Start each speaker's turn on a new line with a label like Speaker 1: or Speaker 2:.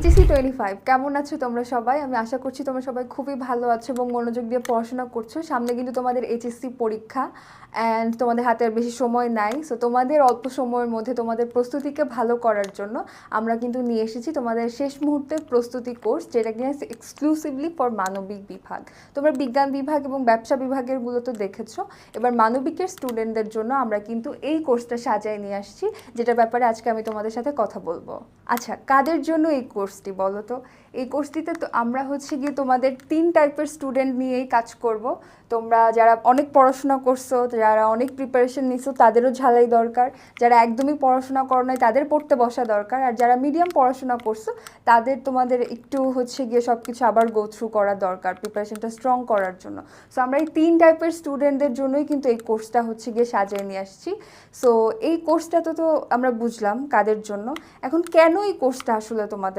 Speaker 1: HSC 25 কেমন আছো তোমরা সবাই? আমি আশা করছি তোমরা সবাই খুবই ভালো আছো এবং মনোযোগ দিয়ে পড়াশোনা করছো। সামনে কিন্তু তোমাদের এইচএসসি পরীক্ষা অ্যান্ড তোমাদের হাতে আর বেশি সময় নাই। সো তোমাদের অল্প সময়ের মধ্যে তোমাদের প্রস্তুতিকে ভালো করার জন্য আমরা কিন্তু নিয়ে এসেছি তোমাদের শেষ মুহূর্তের প্রস্তুতি কোর্স, যেটা কিনা এক্সক্লুসিভলি ফর মানবিক বিভাগ। তোমরা বিজ্ঞান বিভাগ এবং ব্যবসা বিভাগের গুলো তো দেখেছো, এবার মানবিকের স্টুডেন্টদের জন্য আমরা কিন্তু এই কোর্সটা সাজায় নিয়ে আসছি, যেটার ব্যাপারে আজকে আমি তোমাদের সাথে কথা বলবো। আচ্ছা, কাদের জন্য এই কোর্সটি বলো তো? এই কোর্সটিতে তো আমরা গিয়ে তোমাদের 3 টাইপের স্টুডেন্ট নিয়েই কাজ করব। তোমরা যারা অনেক পড়াশোনা করছো, যারা অনেক প্রিপারেশন নিছো, তাদেরও ঝালাই দরকার। যারা একদমই পড়াশোনা করো নাই, তাদের পড়তে বসা দরকার। আর যারা মিডিয়াম পড়াশোনা করছো, তাদের তোমাদের একটু গিয়ে সব কিছু আবার গো থ্রু করা দরকার প্রিপারেশনটা স্ট্রং করার জন্য। সো আমরা এই 3 টাইপের স্টুডেন্টদের জন্যই কিন্তু এই কোর্সটা গিয়ে সাজিয়ে নিয়ে আসছি। সো এই কোর্সটা তো আমরা বুঝলাম কাদের জন্য। এখন কেন এই কোর্সটা আসলে তোমাদের